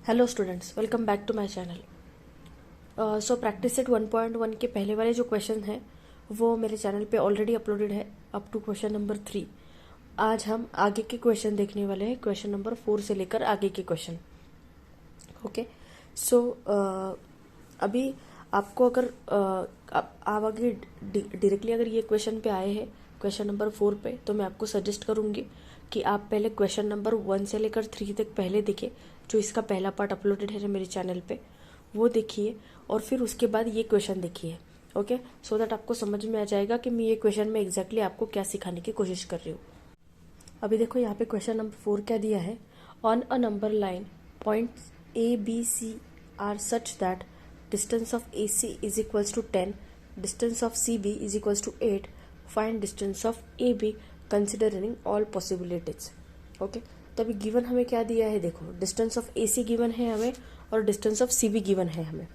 Hello students, welcome back to my channel. So practice set 1.1 के पहले वाले जो क्वेश्चन हैं वो मेरे चैनल पे ऑलरेडी अपलोडेड है अप टू क्वेश्चन नंबर 3। आज हम आगे के क्वेश्चन देखने वाले हैं, क्वेश्चन नंबर 4 से लेकर आगे के क्वेश्चन। ओके, सो अभी आपको अगर आप आगे डायरेक्टली अगर ये क्वेश्चन पे आए हैं क्वेश्चन नंबर 4 पे, तो मैं आपको सजेस्ट करूँगी कि आप पहले क्वेश्चन नंबर 1 से लेकर 3 तक पहले देखिए, जो इसका पहला पार्ट अपलोडेड है मेरे चैनल पे, वो देखिए और फिर उसके बाद ये क्वेश्चन देखिए। ओके, सो दैट आपको समझ में आ जाएगा कि मैं ये क्वेश्चन में एग्जैक्टली आपको क्या सिखाने की कोशिश कर रही हूँ। अभी देखो यहाँ पे क्वेश्चन नंबर 4 क्या दिया है। On a number line points A B C are such that distance of A C is equals to 10, distance of C B is equals to 8, find distance of A B considering all possibilities. Okay, तो अभी given हमें क्या दिया है, देखो distance of A C given है हमें और distance of C B given है हमें।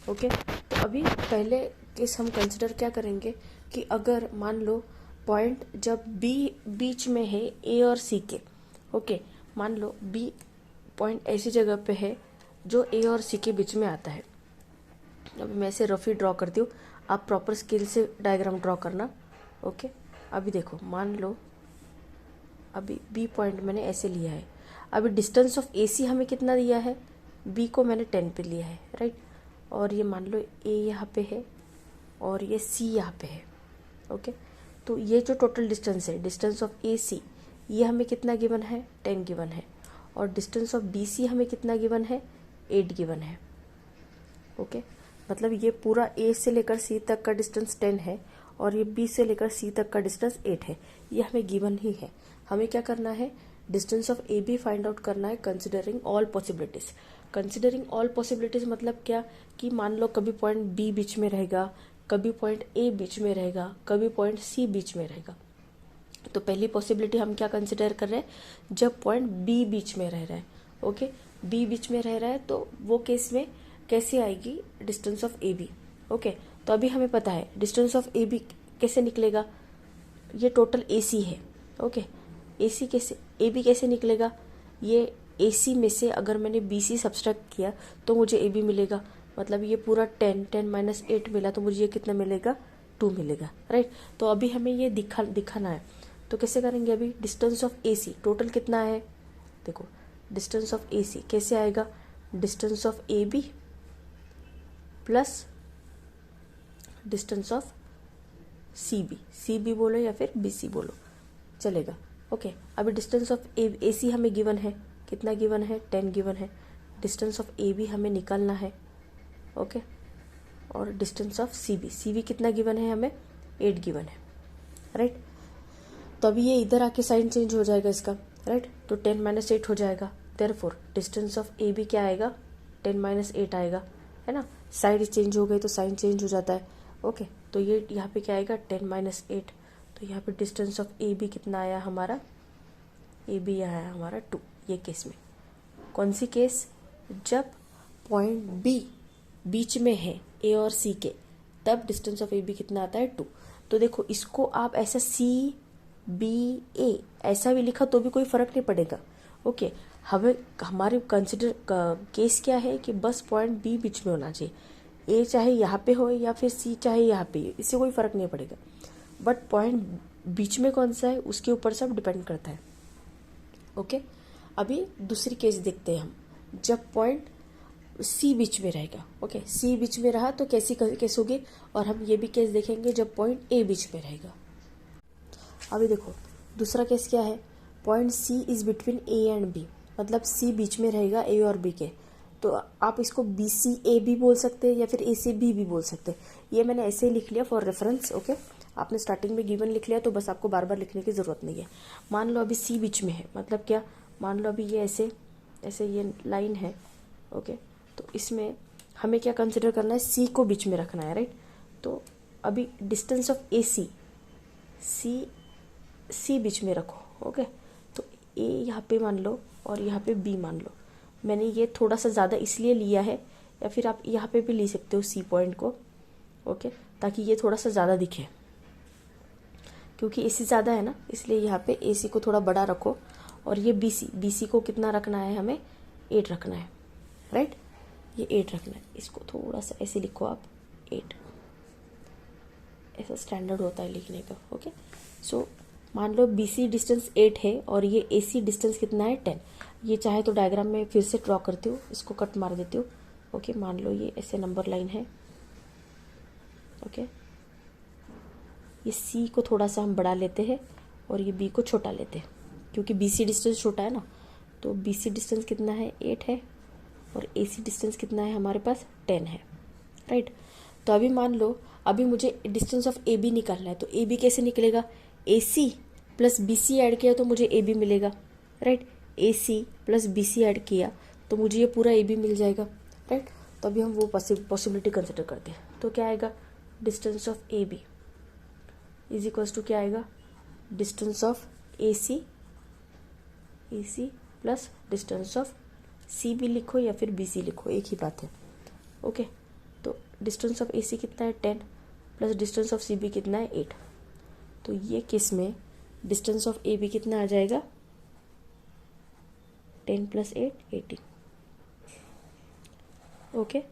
ओके, तो अभी पहले केस हम कंसिडर क्या करेंगे कि अगर मान लो पॉइंट जब बी बीच में है ए और सी के। ओके, मान लो बी पॉइंट ऐसी जगह पे है जो ए और सी के बीच में आता है। अभी मैं इसे रफी ड्रॉ करती हूँ, आप प्रॉपर स्केल से डायग्राम ड्रॉ करना। ओके, अभी देखो मान लो अभी बी पॉइंट मैंने ऐसे लिया है। अभी डिस्टेंस ऑफ ए सी हमें कितना दिया है, बी को मैंने 10 पे लिया है, राइट। और ये मान लो ए यहाँ पे है और ये सी यहाँ पे है। ओके, तो ये जो टोटल डिस्टेंस है, डिस्टेंस ऑफ ए सी, ये हमें कितना गिवन है, 10 गिवन है। और डिस्टेंस ऑफ बी सी हमें कितना गिवन है, 8 गिवन है। ओके, मतलब ये पूरा ए से लेकर सी तक का डिस्टेंस 10 है और ये बी से लेकर सी तक का डिस्टेंस 8 है। ये हमें गिवन ही है। हमें क्या करना है, distance of A B find out करना है considering all possibilities. Considering all possibilities मतलब क्या कि मान लो कभी पॉइंट बी बीच में रहेगा, कभी पॉइंट ए बीच में रहेगा, कभी पॉइंट सी बीच में रहेगा। तो पहली पॉसिबिलिटी हम क्या कंसिडर कर रहे हैं, जब पॉइंट बी बीच में रह रहा है। ओके, बी बीच में रह रहा है तो वो केस में कैसे आएगी distance of A B. Okay, तो अभी हमें पता है डिस्टेंस ऑफ ए बी कैसे निकलेगा, ये टोटल ए सी है। ओके, ए सी कैसे, ए बी कैसे निकलेगा, ये ए सी में से अगर मैंने बी सी सब्सट्रैक्ट किया तो मुझे ए बी मिलेगा। मतलब ये पूरा 10 माइनस 8 मिला तो मुझे ये कितना मिलेगा, 2 मिलेगा, राइट। तो अभी हमें ये दिखाना है, तो कैसे करेंगे, अभी distance of A C total कितना है, देखो डिस्टेंस ऑफ ए सी कैसे आएगा, distance of A B plus distance of C B, C B बोलो या फिर बी सी बोलो चलेगा। ओके, अभी डिस्टेंस ऑफ ए सी हमें गिवन है, कितना गिवन है, 10 गिवन है। डिस्टेंस ऑफ ए बी हमें निकालना है। ओके, और डिस्टेंस ऑफ सी बी कितना गिवन है हमें, 8 गिवन है, राइट। तो अभी ये इधर आके साइन चेंज हो जाएगा इसका, राइट। तो 10 माइनस 8 हो जाएगा, therefore distance of A B क्या आएगा, 10 माइनस 8 आएगा, है ना। साइड चेंज हो गई तो साइन चेंज हो जाता है। ओके, तो ये यहाँ पे क्या आएगा, 10 माइनस 8। तो यहाँ पे डिस्टेंस ऑफ ए बी कितना आया हमारा, ए बी आया हमारा 2। ये केस में कौन सी केस, जब पॉइंट बी बीच में है ए और सी के, तब डिस्टेंस ऑफ ए बी कितना आता है, 2। तो देखो इसको आप ऐसा सी बी ए ऐसा भी लिखा तो भी कोई फर्क नहीं पड़ेगा। ओके, हमें हमारे कंसिडर केस क्या है कि बस पॉइंट बी बीच में होना चाहिए, ए चाहे यहाँ पे हो या फिर सी चाहे यहाँ पे, इससे कोई फर्क नहीं पड़ेगा। बट पॉइंट बीच में कौन सा है उसके ऊपर सब डिपेंड करता है। ओके, अभी दूसरी केस देखते हैं हम, जब पॉइंट सी बीच में रहेगा। ओके, सी बीच में रहा तो कैसी केस होगी, और हम ये भी केस देखेंगे जब पॉइंट ए बीच में रहेगा। अभी देखो दूसरा केस क्या है, point C is between A and B, मतलब सी बीच में रहेगा ए और बी के। तो आप इसको बी सी ए बी बोल सकते हैं या फिर ए सी बी भी बोल सकते हैं। ये मैंने ऐसे ही लिख लिया फॉर रेफरेंस। ओके, आपने स्टार्टिंग में गिवन लिख लिया तो बस आपको बार बार लिखने की ज़रूरत नहीं है। मान लो अभी सी बीच में है, मतलब क्या, मान लो अभी ये ऐसे ऐसे ये लाइन है। ओके, तो इसमें हमें क्या कंसिडर करना है, सी को बीच में रखना है, राइट। तो अभी डिस्टेंस ऑफ ए सी, सी बीच में रखो। ओके, तो ए यहाँ पे मान लो और यहाँ पे बी मान लो। मैंने ये थोड़ा सा ज़्यादा इसलिए लिया है, या फिर आप यहाँ पे भी ले सकते हो सी पॉइंट को। ओके, ताकि ये थोड़ा सा ज़्यादा दिखे, क्योंकि ए सी ज़्यादा है ना, इसलिए यहाँ पे ए सी को थोड़ा बड़ा रखो। और ये बी सी को कितना रखना है हमें, 8 रखना है राइट। ये 8 रखना है, इसको थोड़ा सा ऐसे लिखो आप 8, ऐसा स्टैंडर्ड होता है लिखने का। ओके, सो मान लो BC डिस्टेंस 8 है और ये AC डिस्टेंस कितना है 10। ये चाहे तो डायग्राम में फिर से ड्रॉ करती हूँ, इसको कट मार देती हूँ। ओके, मान लो ये ऐसे नंबर लाइन है। ओके, ये C को थोड़ा सा हम बढ़ा लेते हैं और ये B को छोटा लेते हैं, क्योंकि BC डिस्टेंस छोटा है ना। तो BC डिस्टेंस कितना है 8 है और AC डिस्टेंस कितना है हमारे पास 10 है, राइट। तो अभी मान लो अभी मुझे डिस्टेंस ऑफ AB निकालना है, तो AB कैसे निकलेगा, AC प्लस BC ऐड किया तो मुझे AB मिलेगा, right. AC plus BC add किया तो मुझे ये पूरा AB मिल जाएगा, राइट। तो अभी हम वो पॉसिबिलिटी कंसिडर करते हैं। तो क्या आएगा, distance of AB is equals to क्या आएगा, distance of AC plus distance of CB लिखो या फिर BC लिखो, एक ही बात है। ओके, तो डिस्टेंस ऑफ AC कितना है 10 प्लस डिस्टेंस ऑफ CB कितना है 8। तो ये केस में डिस्टेंस ऑफ AB कितना आ जाएगा, 10 प्लस 8 18। ओके,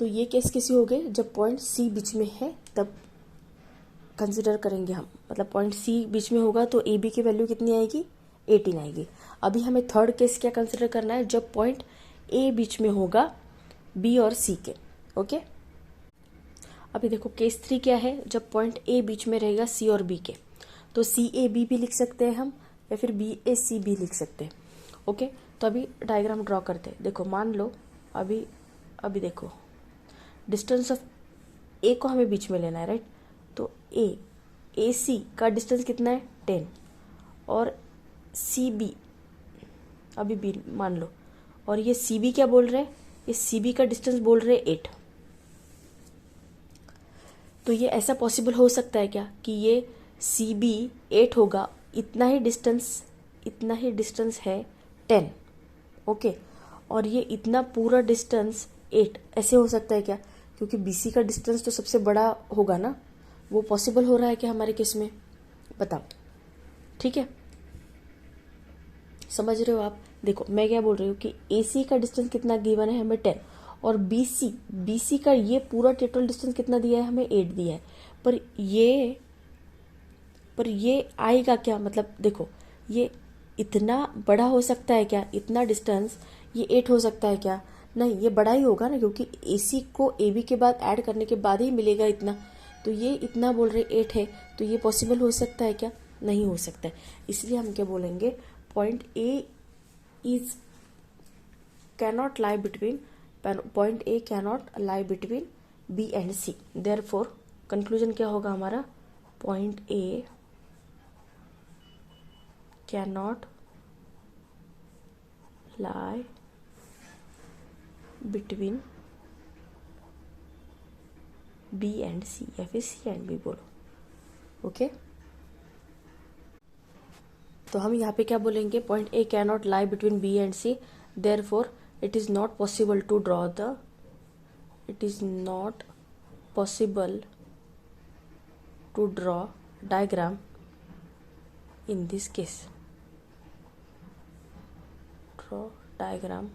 तो ये केस कैसे हो गए, जब पॉइंट C बीच में है तब कंसिडर करेंगे हम, मतलब पॉइंट C बीच में होगा तो AB की वैल्यू कितनी आएगी 18 आएगी। अभी हमें थर्ड केस क्या कंसिडर करना है, जब पॉइंट A बीच में होगा B और C के। ओके, अभी देखो केस 3 क्या है, जब पॉइंट A बीच में रहेगा C और B के। तो CAB भी लिख सकते हैं हम या फिर BAC भी लिख सकते हैं। ओके, तो अभी डायग्राम ड्रॉ करते हैं। देखो मान लो अभी देखो डिस्टेंस ऑफ A को हमें बीच में लेना है, राइट। तो AC का डिस्टेंस कितना है 10 और CB अभी B मान लो, और ये CB क्या बोल रहे हैं, ये CB का डिस्टेंस बोल रहे हैं 8। तो ये ऐसा पॉसिबल हो सकता है क्या कि ये CB 8 होगा, इतना ही डिस्टेंस है 10। ओके, और ये इतना पूरा डिस्टेंस 8, ऐसे हो सकता है क्या, क्योंकि BC का डिस्टेंस तो सबसे बड़ा होगा ना। वो पॉसिबल हो रहा है क्या हमारे केस में, बताओ। ठीक है, समझ रहे हो आप। देखो मैं क्या बोल रही हूँ कि AC का डिस्टेंस कितना गिवन है हमें 10 और BC का ये पूरा टोटल डिस्टेंस कितना दिया है हमें 8 दिया है। पर ये आएगा क्या, मतलब देखो ये इतना बड़ा हो सकता है क्या, इतना डिस्टेंस ये 8 हो सकता है क्या, नहीं ये बड़ा ही होगा ना, क्योंकि AC को AB के बाद ऐड करने के बाद ही मिलेगा इतना। तो ये इतना बोल रहे 8 है, तो ये पॉसिबल हो सकता है क्या, नहीं हो सकता है। इसलिए हम क्या बोलेंगे, point A cannot lie between B and C। Therefore conclusion क्या होगा हमारा, point A cannot lie between B and C या फिर C and B बोलो। ओके, तो हम यहाँ पे क्या बोलेंगे, point A cannot lie between B and C, therefore it is not possible to draw diagram in this case। Draw diagram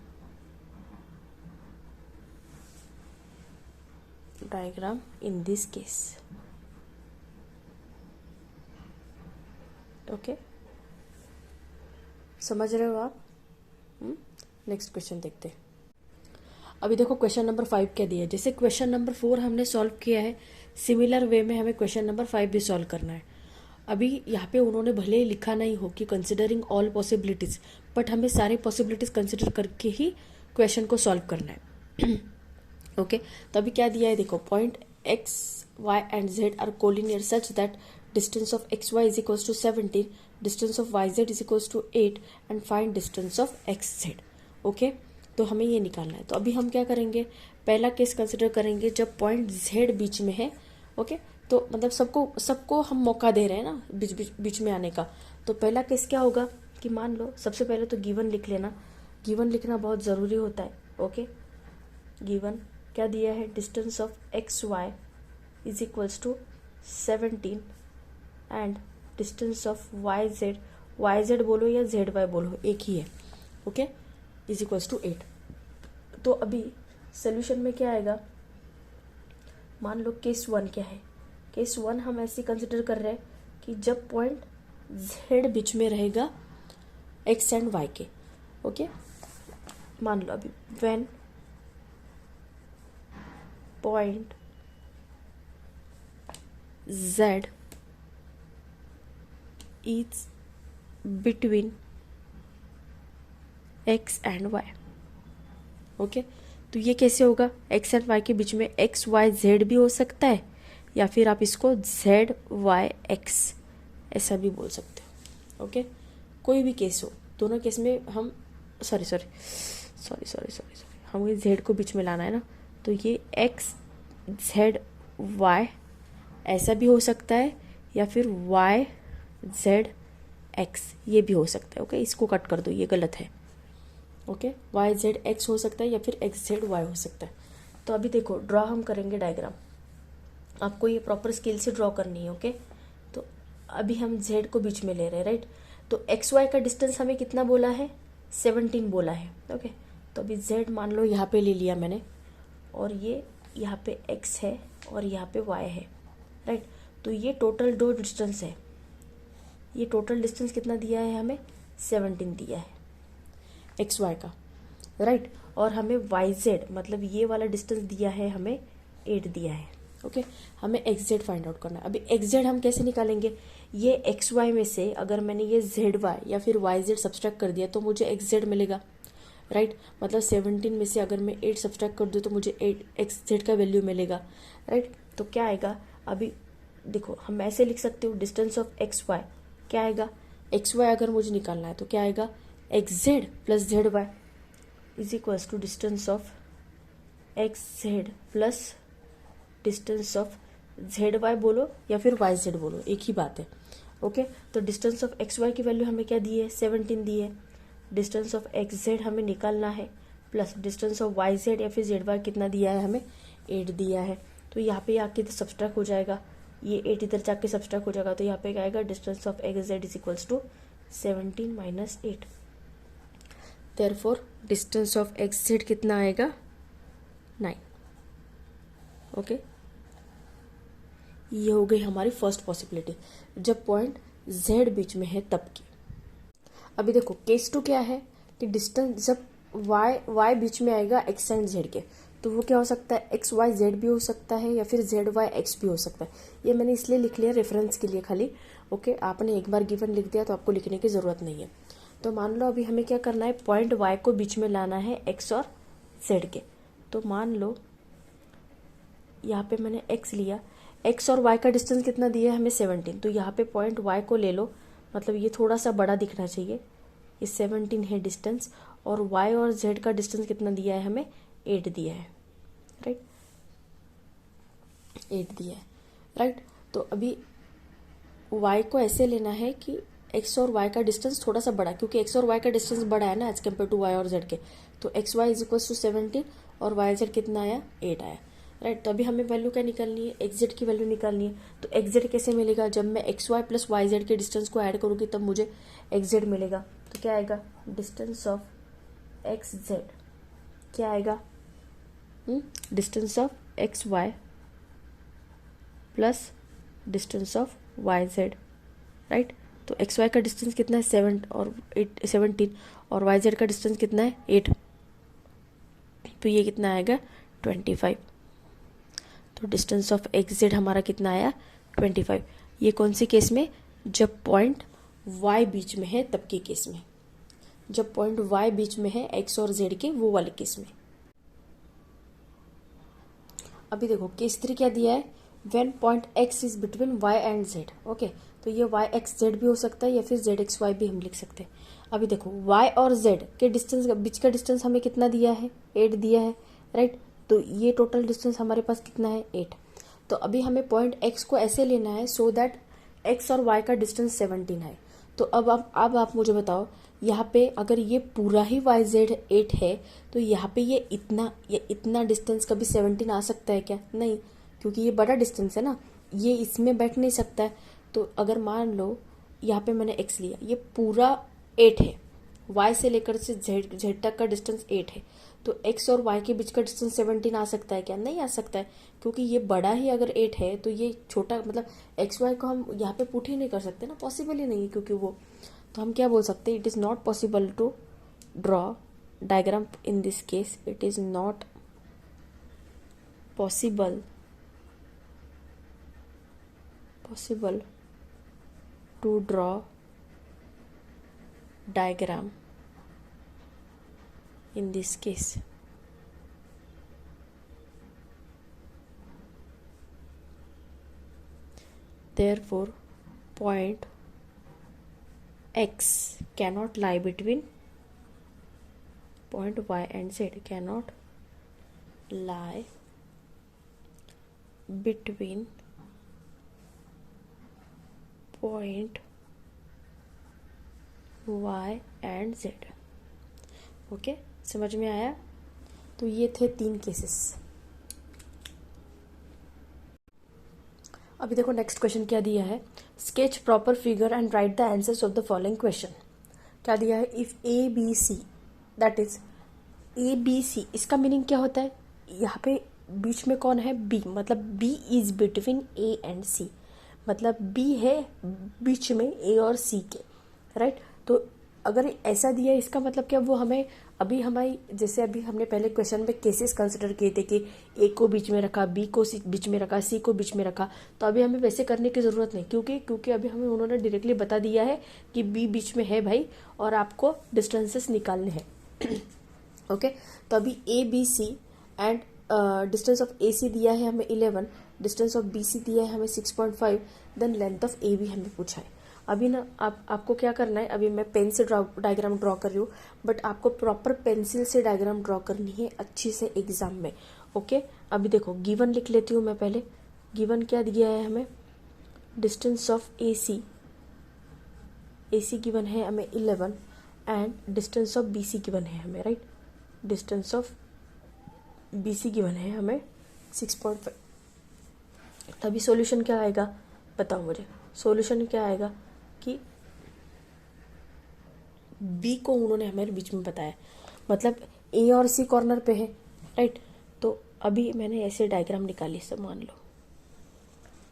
in this case। Okay, समझ रहे हो आप। नेक्स्ट क्वेश्चन देखते हैं। अभी देखो क्वेश्चन नंबर 5 क्या दिया है। जैसे क्वेश्चन नंबर 4 हमने सॉल्व किया है, सिमिलर वे में हमें क्वेश्चन नंबर 5 भी सॉल्व करना है। अभी यहाँ पे उन्होंने भले ही लिखा नहीं हो कि कंसिडरिंग ऑल पॉसिबिलिटीज, बट हमें सारी पॉसिबिलिटीज कंसिडर करके ही क्वेश्चन को सॉल्व करना है। ओके, तो अभी क्या दिया है देखो, point X, Y and Z are collinear such that distance of XY is equals to 17, distance of YZ is equals to 8 and find distance of XZ। Okay, तो हमें ये निकालना है। तो अभी हम क्या करेंगे, पहला केस कंसिडर करेंगे जब पॉइंट Z बीच में है। ओके, तो मतलब सबको हम मौका दे रहे हैं ना बीच में आने का। तो पहला केस क्या होगा कि मान लो सबसे पहले तो गिवन लिख लेना, गिवन लिखना बहुत ज़रूरी होता है। ओके, गिवन क्या दिया है, distance of XY is equals to 17 and distance of YZ बोलो या ZY बोलो, एक ही है। Okay, is equals to 8। तो अभी सोल्यूशन में क्या आएगा, मान लो केस 1 क्या है, केस 1 हम ऐसे कंसिडर कर रहे हैं कि जब पॉइंट z बीच में रहेगा x एंड y के। ओके, मान लो अभी when point z is between x and y। Okay, तो ये कैसे होगा, x एंड y के बीच में x y z भी हो सकता है, या फिर आप इसको z y x ऐसा भी बोल सकते हो। ओके, कोई भी केस हो, दोनों केस में हम सॉरी हमें z को बीच में लाना है ना, तो ये x z y ऐसा भी हो सकता है, या फिर y z x ये भी हो सकता है। ओके, इसको कट कर दो, ये गलत है। ओके, वाई जेड एक्स हो सकता है या फिर एक्स जेड वाई हो सकता है। तो अभी देखो ड्रॉ हम करेंगे डायग्राम, आपको ये प्रॉपर स्केल से ड्रॉ करनी है। ओके, तो अभी हम जेड को बीच में ले रहे हैं, राइट। तो एक्स वाई का डिस्टेंस हमें कितना बोला है, 17 बोला है। ओके, तो अभी जेड मान लो यहाँ पे ले लिया मैंने, और ये यहाँ पे एक्स है और यहाँ पे वाई है, राइट। तो ये टोटल दो डिस्टेंस है, ये टोटल डिस्टेंस कितना दिया है हमें, 17 दिया है एक्स वाई का, राइट। और हमें वाई जेड मतलब ये वाला डिस्टेंस दिया है हमें 8 दिया है। ओके, हमें एक्स जेड फाइंड आउट करना है। अभी एक्स जेड हम कैसे निकालेंगे, ये एक्स वाई में से अगर मैंने ये जेड वाई या फिर वाई जेड सब्सट्रैक्ट कर दिया तो मुझे एक्स जेड मिलेगा, राइट। मतलब 17 में से अगर मैं 8 सब्सट्रैक्ट कर दूँ तो मुझे 8 एक्स जेड का वैल्यू मिलेगा, राइट। तो क्या आएगा, अभी देखो हम ऐसे लिख सकते हो, डिस्टेंस ऑफ एक्स वाई क्या आएगा, एक्स वाई अगर मुझे निकालना है तो क्या आएगा, X Z plus Z Y is equals to distance of X Z plus distance of Z Y बोलो या फिर वाई जेड बोलो, एक ही बात है। ओके, तो डिस्टेंस ऑफ एक्स वाई की वैल्यू हमें क्या दी है, 17 दी है। डिस्टेंस ऑफ एक्स जेड हमें निकालना है, plus distance of Y Z या फिर जेड वाई कितना दिया है हमें, 8 दिया है। तो यहाँ पे आके तो सब्सट्रैक्ट हो जाएगा, ये 8 इधर जाके सब्सट्रैक्ट हो जाएगा, तो यहाँ पे क्या आएगा, distance of X Z is equals to 17 minus 8। Therefore distance of X Z कितना आएगा, 9। ओके, ये हो गई हमारी फर्स्ट पॉसिबिलिटी, जब पॉइंट z बीच में है तब की। अभी देखो केस 2 क्या है कि डिस्टेंस जब y बीच में आएगा x एंड z के, तो वो क्या हो सकता है, एक्स वाई जेड भी हो सकता है या फिर जेड वाई एक्स भी हो सकता है। ये मैंने इसलिए लिख लिया रेफरेंस के लिए खाली। ओके, आपने एक बार गिवन लिख दिया तो आपको लिखने की ज़रूरत नहीं है। तो मान लो अभी हमें क्या करना है, पॉइंट y को बीच में लाना है x और z के। तो मान लो यहाँ पे मैंने x लिया, x और y का डिस्टेंस कितना दिया है हमें, 17। तो यहाँ पे पॉइंट y को ले लो, मतलब ये थोड़ा सा बड़ा दिखना चाहिए, ये 17 है डिस्टेंस, और y और z का डिस्टेंस कितना दिया है हमें, 8 दिया है, राइट, 8 दिया है, राइट। तो अभी y को ऐसे लेना है कि x और y का डिस्टेंस थोड़ा सा बड़ा, क्योंकि x और y का डिस्टेंस बड़ा है ना एज कम्पेयर टू y और z के। तो X Y is equal to 17 और y z कितना आया, 8 आया, राइट। तो अभी हमें वैल्यू क्या निकालनी है, एक्स जेड की वैल्यू निकालनी है। तो एक्स जेड कैसे मिलेगा, जब मैं X Y plus Y Z के डिस्टेंस को ऐड करूँगी तब मुझे एक्स जेड मिलेगा। तो क्या आएगा, डिस्टेंस ऑफ एक्स जेड क्या आएगा, distance of X Y plus distance of Y Z, right. तो एक्स वाई का डिस्टेंस कितना है, 17 और वाई जेड का डिस्टेंस कितना है, 8। तो ये कितना आएगा, 25। तो डिस्टेंस ऑफ एक्स जेड हमारा कितना आया, 25। ये कौन सी केस में, जब पॉइंट y बीच में है तब के केस में, जब पॉइंट y बीच में है x और z के, वो वाले केस में। अभी देखो केस 3 क्या दिया है, when point x is between y and z। Okay, तो ये y x z भी हो सकता है या फिर z x y भी हम लिख सकते हैं। अभी देखो y और z के डिस्टेंस बीच का डिस्टेंस हमें कितना दिया है, 8 दिया है, राइट। तो ये टोटल डिस्टेंस हमारे पास कितना है, 8। तो अभी हमें पॉइंट x को ऐसे लेना है सो दैट x और y का डिस्टेंस 17 है। तो अब आप मुझे बताओ, यहाँ पे अगर ये पूरा ही y z 8 है तो यहाँ पे ये इतना डिस्टेंस कभी 17 आ सकता है क्या, नहीं, क्योंकि ये बड़ा डिस्टेंस है ना, ये इसमें बैठ नहीं सकता है। तो अगर मान लो यहाँ पे मैंने x लिया, ये पूरा 8 है, y से लेकर से z तक का डिस्टेंस 8 है, तो x और y के बीच का डिस्टेंस 17 आ सकता है क्या? नहीं आ सकता है, क्योंकि ये बड़ा ही अगर 8 है तो ये छोटा, मतलब एक्स वाई को हम यहाँ पे पुट ही नहीं कर सकते ना, पॉसिबल ही नहीं है, क्योंकि वो, तो हम क्या बोल सकते हैं, it is not possible to draw diagram in this case, it is not possible to draw diagram in this case. Therefore, point X cannot lie between point Y and Z, cannot lie between point Y and Z. Okay, समझ में आया? तो ये थे 3 cases. अभी देखो next question क्या दिया है, sketch proper figure and write the answers of the following question. क्या दिया है, if A B C, that is A B C, इसका मीनिंग क्या होता है, यहाँ पे बीच में कौन है, बी, मतलब B is between A and C, मतलब बी है बीच में ए और सी के, राइट। तो अगर ऐसा दिया है, इसका मतलब क्या, वो हमें अभी हमारी, जैसे अभी हमने पहले क्वेश्चन में केसेस कंसिडर किए थे कि ए को बीच में रखा, बी को बीच में रखा, सी को बीच में रखा, तो अभी हमें वैसे करने की ज़रूरत नहीं, क्योंकि अभी हमें उन्होंने डायरेक्टली बता दिया है कि बी बीच में है भाई, और आपको डिस्टेंसेस निकालने हैं। ओके, तो अभी A B C and distance of A C दिया है हमें 11, डिस्टेंस ऑफ बी सी दिया है हमें 6.5, then length of A B हमें पूछा है। अभी ना आपको क्या करना है, अभी मैं पेन से डायग्राम ड्रॉ कर रही हूँ, बट आपको प्रॉपर पेंसिल से डायग्राम ड्रॉ करनी है अच्छी से एग्जाम में। ओके, अभी देखो गिवन लिख लेती हूँ मैं पहले। गिवन क्या दिया है हमें, distance of A C given है हमें 11 and distance of B C given है हमें, right, distance of B C given है हमें 6.5। तभी सॉल्यूशन क्या आएगा, बताओ मुझे, सॉल्यूशन क्या आएगा कि बी को उन्होंने हमारे बीच में बताया, मतलब ए और सी कॉर्नर पे है, राइट। तो अभी मैंने ऐसे डायग्राम निकाली, सब मान लो,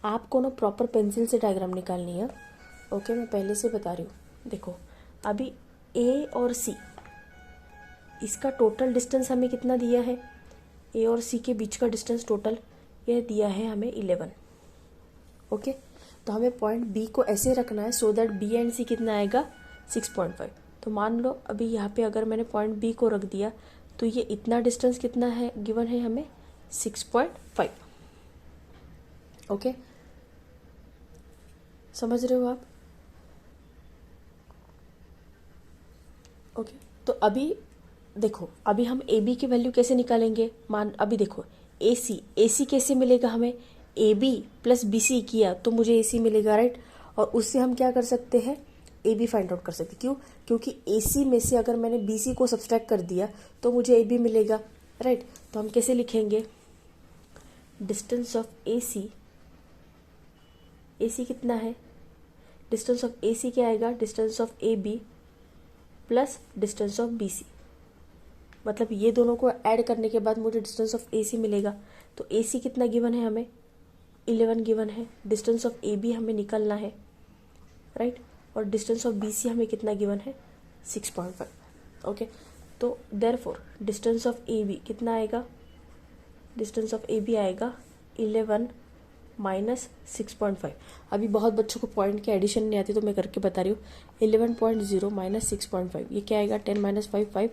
आपको ना प्रॉपर पेंसिल से डायग्राम निकालनी है। ओके, मैं पहले से बता रही हूँ। देखो अभी ए और सी, इसका टोटल डिस्टेंस हमें कितना दिया है, ए और सी के बीच का डिस्टेंस टोटल ये दिया है हमें 11। ओके, तो हमें पॉइंट बी को ऐसे रखना है सो दैट बी एंड सी कितना आएगा 6.5। तो मान लो अभी यहाँ पे अगर मैंने पॉइंट बी को रख दिया तो ये इतना डिस्टेंस कितना है गिवन है हमें 6.5। ओके, समझ रहे हो आप? ओके, तो अभी देखो, अभी हम ए बी की वैल्यू कैसे निकालेंगे, अभी देखो ए सी कैसे मिलेगा हमें, A B plus B C किया तो मुझे ए सी मिलेगा, राइट। और उससे हम क्या कर सकते हैं, ए बी फाइंड आउट कर सकते हैं। क्यों? क्योंकि ए सी में से अगर मैंने बी सी को सब्सट्रैक्ट कर दिया तो मुझे ए बी मिलेगा, राइट। तो हम कैसे लिखेंगे, डिस्टेंस ऑफ ए सी कितना है, डिस्टेंस ऑफ ए सी क्या आएगा, distance of A B plus distance of B C, मतलब ये दोनों को ऐड करने के बाद मुझे डिस्टेंस ऑफ ए सी मिलेगा। तो ए सी कितना गिवन है हमें, 11 गिवन है, डिस्टेंस ऑफ ए बी हमें निकालना है, राइट, और डिस्टेंस ऑफ बी सी हमें कितना गिवन है 6.5। ओके, तो therefore distance of A B कितना आएगा, डिस्टेंस ऑफ ए बी आएगा 11 माइनस 6.5। अभी बहुत बच्चों को पॉइंट के एडिशन नहीं आती तो मैं करके बता रही हूँ, 11.0 माइनस 6.5 ये क्या आएगा, 10 माइनस 5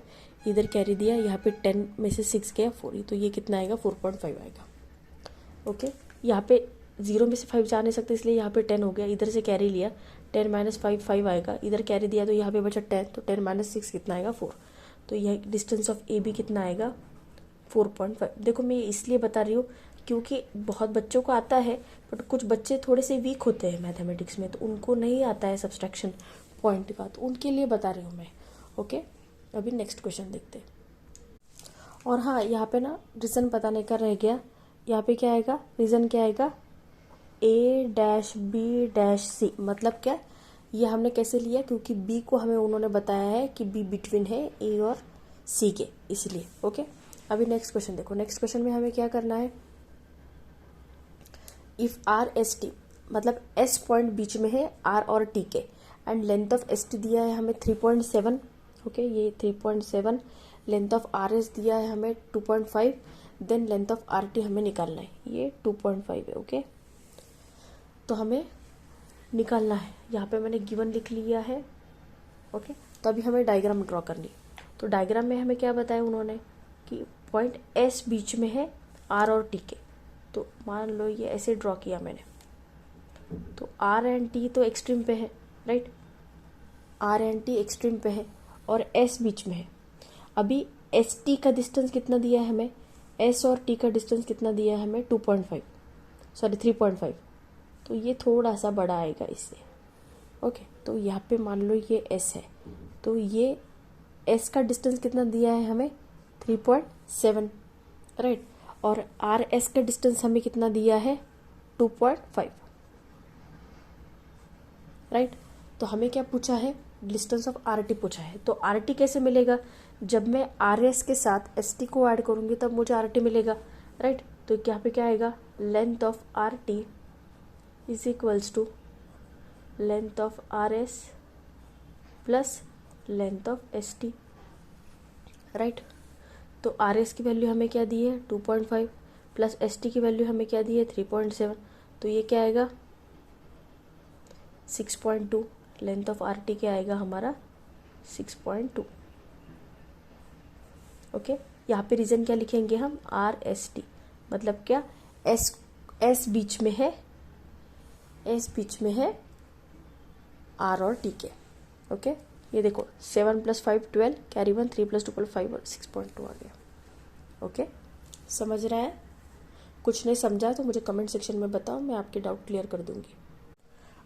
इधर कैरी दिया, यहाँ पे 10 में से 6 गया 4, तो ये कितना आएगा 4.5 आएगा। ओके, यहाँ पे 0 में से 5 जा नहीं सकते इसलिए यहाँ पे 10 हो गया, इधर से कैरी लिया 10 माइनस 5 आएगा, इधर कैरी दिया तो यहाँ पे बचा 10, तो 10 माइनस 6 कितना आएगा 4। तो यह डिस्टेंस ऑफ ए बी कितना आएगा 4.5। देखो मैं इसलिए बता रही हूँ क्योंकि बहुत बच्चों को आता है, बट कुछ बच्चे थोड़े से वीक होते हैं मैथमेटिक्स में, तो उनको नहीं आता है सब्सट्रैक्शन पॉइंट का, तो उनके लिए बता रही हूँ मैं। ओके, अभी नेक्स्ट क्वेश्चन देखते हैं। और हाँ, यहाँ पे ना रीज़न बताने का रह गया, यहाँ पे क्या आएगा, रीज़न क्या आएगा, A dash B dash C, मतलब क्या, ये हमने कैसे लिया, क्योंकि बी को हमें उन्होंने बताया है कि बी बिटवीन है ए और सी के, इसलिए। ओके, अभी नेक्स्ट क्वेश्चन देखो। नेक्स्ट क्वेश्चन में हमें क्या करना है, इफ आर एस टी, मतलब एस पॉइंट बीच में है आर और टी के, and length of S T दिया है हमें 3.7। ओके, ये 3.7, लेंथ ऑफ आर एस दिया है हमें 2.5, then length of R T हमें निकालना है, ये 2.5 है। ओके, तो हमें निकालना है, यहाँ पे मैंने गिवन लिख लिया है। ओके, तो अभी हमें डायग्राम ड्रॉ करनी है। तो डायग्राम में हमें क्या बताया उन्होंने कि पॉइंट एस बीच में है आर और टी के। तो मान लो ये ऐसे ड्रॉ किया मैंने, तो आर एंड टी तो एक्सट्रीम पे है, right, R and T extreme पे है और एस बीच में है। अभी एस टी का डिस्टेंस कितना दिया है हमें, एस और टी का डिस्टेंस कितना दिया है हमें 3.5, तो ये थोड़ा सा बड़ा आएगा इससे। ओके, तो यहाँ पे मान लो ये एस है, तो ये एस का डिस्टेंस कितना दिया है हमें 3.7, राइट, और आर एस का डिस्टेंस हमें कितना दिया है 2.5, राइट। तो हमें क्या पूछा है, डिस्टेंस ऑफ आर टी पूछा है। तो आर टी कैसे मिलेगा, जब मैं आर एस के साथ एस टी को ऐड करूंगी तब मुझे आर टी मिलेगा, राइट। तो यहाँ पे क्या आएगा, length of R T is equals to length of R S plus length of S T, right. तो आर एस की वैल्यू हमें क्या दी है 2.5, प्लस एस टी की वैल्यू हमें क्या दी है 3.7, तो ये क्या आएगा 6.2, लेंथ ऑफ आर टी क्या आएगा हमारा 6.2। ओके, यहाँ पे रीजन क्या लिखेंगे हम, आर एस टी, मतलब क्या, एस बीच में है, एस बीच में है आर और टी के। ओके, ये देखो 7 + 5 12, कैरी 1, 3 + 2 = 5 और 6.2 आ गया। ओके, समझ रहा है, कुछ नहीं समझा तो मुझे कमेंट सेक्शन में बताओ, मैं आपके डाउट क्लियर कर दूंगी।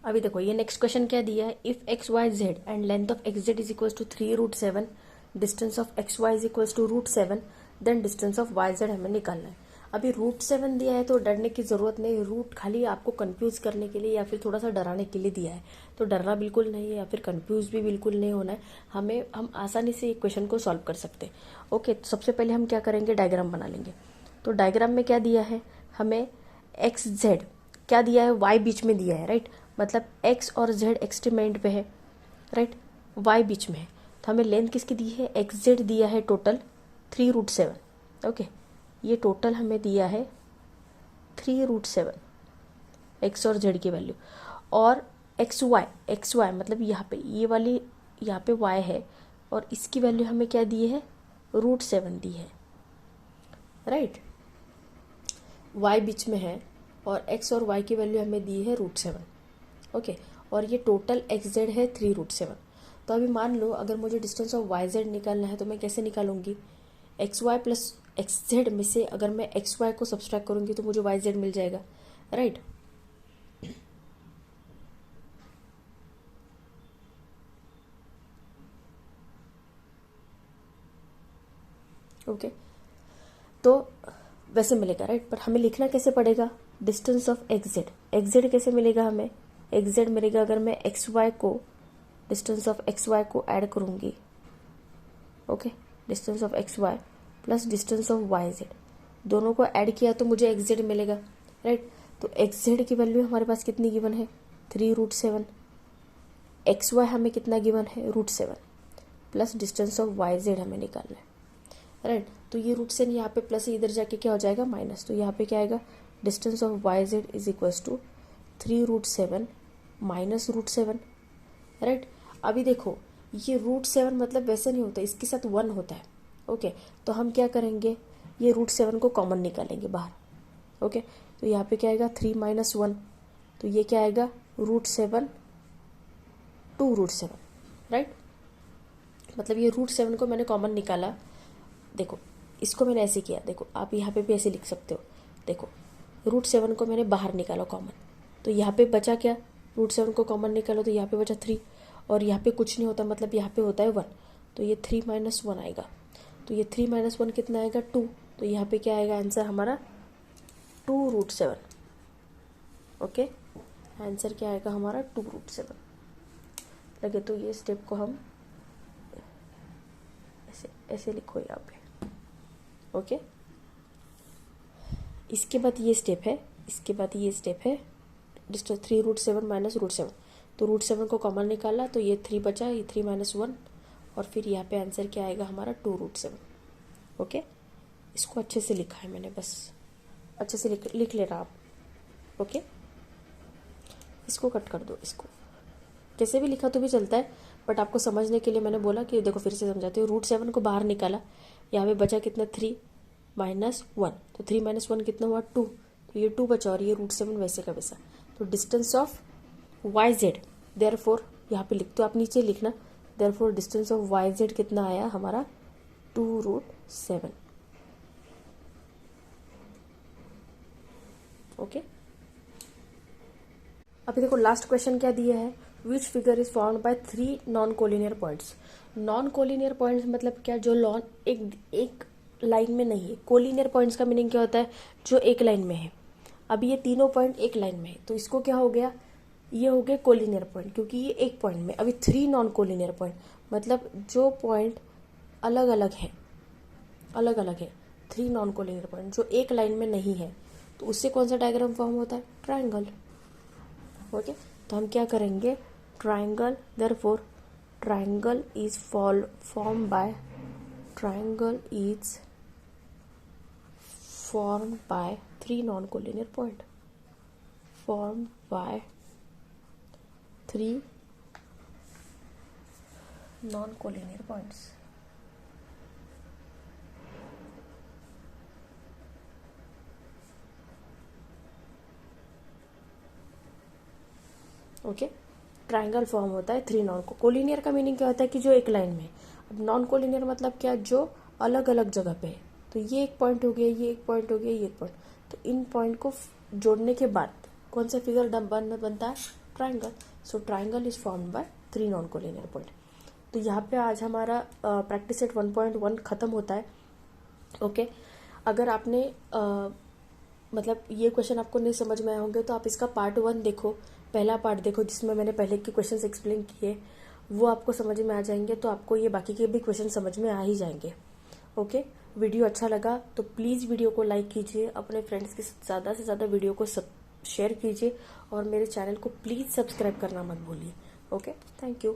अभी देखो ये नेक्स्ट क्वेश्चन क्या दिया है, if X Y Z and length of X Z is equal to 3√7, distance of X Y is equal to √7, then distance of Y Z हमें निकालना है। अभी √7 दिया है तो डरने की जरूरत नहीं, रूट खाली आपको कंफ्यूज करने के लिए या फिर थोड़ा सा डराने के लिए दिया है, तो डरना बिल्कुल नहीं है या फिर कंफ्यूज भी बिल्कुल नहीं होना है। हम आसानी से क्वेश्चन को सॉल्व कर सकते हैं। ओके, तो सबसे पहले हम क्या करेंगे, डायग्राम बना लेंगे। तो डायग्राम में क्या दिया है हमें, एक्स जेड क्या दिया है, वाई बीच में दिया है, राइट, मतलब एक्स और जेड एक्सट्रीम एंड पे है, राइट, वाई बीच में है। तो हमें लेंथ किसकी दी है, एक्स जेड दिया है टोटल 3√7। ओके, ये टोटल हमें दिया है 3√7 एक्स और जेड की वैल्यू, और एक्स वाई मतलब यहाँ पे ये वाली यहाँ पे वाई है और इसकी वैल्यू हमें क्या दी है √7 दी है, राइट। वाई बीच में है और एक्स और वाई की वैल्यू हमें दी है √7। ओके, और ये टोटल एक्स जेड है 3√7। तो अभी मान लो अगर मुझे डिस्टेंस ऑफ वाई जेड निकालना है तो मैं कैसे निकालूंगी, X Y plus X Z में से अगर मैं एक्स वाई को सब्सट्रैक्ट करूंगी तो मुझे वाई जेड मिल जाएगा, राइट। ओके, तो वैसे मिलेगा, राइट, पर हमें लिखना कैसे पड़ेगा, डिस्टेंस ऑफ एक्स जेड कैसे मिलेगा हमें, एक्स जेड मिलेगा अगर मैं एक्स वाई को, डिस्टेंस ऑफ एक्स वाई को ऐड करूंगी। Okay, distance of X Y plus distance of Y Z, दोनों को ऐड किया तो मुझे एक्स जेड मिलेगा, राइट। तो एक्स जेड की वैल्यू हमारे पास कितनी गिवन है 3√7, एक्स वाई हमें कितना गिवन है √7, plus distance of Y Z हमें निकालना है, राइट। तो ये √7 यहाँ पे प्लस इधर जाके क्या हो जाएगा माइनस, तो यहाँ पे क्या आएगा, distance of Y Z is equals to 3√7 minus √7, right. अभी देखो ये √7 मतलब वैसे नहीं होता, इसके साथ 1 होता है। ओके, तो हम क्या करेंगे, ये √7 को कॉमन निकालेंगे बाहर। ओके, तो यहाँ पे क्या आएगा 3 - 1, तो ये क्या आएगा √7 2√7, राइट। मतलब ये √7 को मैंने कॉमन निकाला, देखो इसको मैंने ऐसे किया, देखो आप यहाँ पे भी ऐसे लिख सकते हो, देखो √7 को मैंने बाहर निकाला कॉमन, तो यहाँ पे बचा क्या, √7 को कॉमन निकालो तो यहाँ पे बचा 3, और यहाँ पे कुछ नहीं होता मतलब यहाँ पे होता है 1, तो ये 3 - 1 आएगा, तो ये 3 - 1 कितना आएगा 2, तो यहाँ पे क्या आएगा आंसर हमारा 2√7। ओके, आंसर क्या आएगा हमारा 2√7। लगे तो ये स्टेप को हम ऐसे ऐसे लिखो यहाँ पे। ओके, इसके बाद ये स्टेप है, इसके बाद ये स्टेप है डिस्टेंस 3√7 माइनस √7। तो √7 को कॉमन निकाला तो ये 3 बचा, ये 3 - 1 और फिर यहाँ पे आंसर क्या आएगा हमारा 2√7। ओके, इसको अच्छे से लिखा है मैंने, बस अच्छे से लिख लेना आप। ओके, इसको कट कर दो, इसको कैसे भी लिखा तो भी चलता है, बट आपको समझने के लिए मैंने बोला कि देखो फिर से समझाती हूँ। √7 को बाहर निकाला, यहाँ पे बचा कितना 3 - 1, तो 3 - 1 कितना हुआ 2, तो ये 2 बचा और ये √7 वैसे का वैसा। तो डिस्टेंस ऑफ YZ, देयरफॉर यहाँ पे लिख दो, आप नीचे लिखना, देयरफॉर डिस्टेंस ऑफ YZ कितना आया हमारा 2√7। ओके, अभी देखो लास्ट क्वेश्चन क्या दिया है, which figure is formed by 3 non collinear points. Non collinear points मतलब क्या, जो लॉन एक लाइन में नहीं है। कोलिनियर पॉइंट्स का मीनिंग क्या होता है, जो एक लाइन में है। अभी ये तीनों पॉइंट एक लाइन में है, तो इसको क्या हो गया, ये हो गए कोलिनियर पॉइंट, क्योंकि ये एक पॉइंट में। अभी 3 नॉन कोलिनियर पॉइंट मतलब जो पॉइंट अलग अलग है, अलग अलग है। 3 नॉन कोलिनियर पॉइंट जो एक लाइन में नहीं है, तो उससे कौन सा डायग्राम फॉर्म होता है, ट्राइंगल। ओके, तो हम क्या करेंगे, triangle, therefore triangle is form by 3 non collinear point, formed by 3 non collinear points. Okay, triangle form होता है 3 नॉन कोलिनियर का मीनिंग क्या होता है कि जो एक लाइन में। अब नॉन कोलिनियर मतलब क्या, जो अलग अलग जगह पे है। तो ये एक पॉइंट हो गया, ये एक पॉइंट हो गया, ये एक पॉइंट, तो इन पॉइंट को जोड़ने के बाद कौन सा फिगर बनता है, triangle. So triangle is formed by 3 non collinear point. तो यहाँ पे आज हमारा प्रैक्टिस सेट 1.1 खत्म होता है। ओके, अगर आपने मतलब ये क्वेश्चन आपको नहीं समझ में आए होंगे तो आप इसका पार्ट 1 देखो, पहला पार्ट देखो जिसमें मैंने पहले के क्वेश्चंस एक्सप्लेन किए, वो आपको समझ में आ जाएंगे, तो आपको ये बाकी के भी क्वेश्चन समझ में आ ही जाएंगे। ओके, वीडियो अच्छा लगा तो प्लीज़ वीडियो को लाइक कीजिए, अपने फ्रेंड्स के साथ ज़्यादा से ज़्यादा वीडियो को शेयर कीजिए और मेरे चैनल को प्लीज़ सब्सक्राइब करना मत भूलिए। Okay, thank you.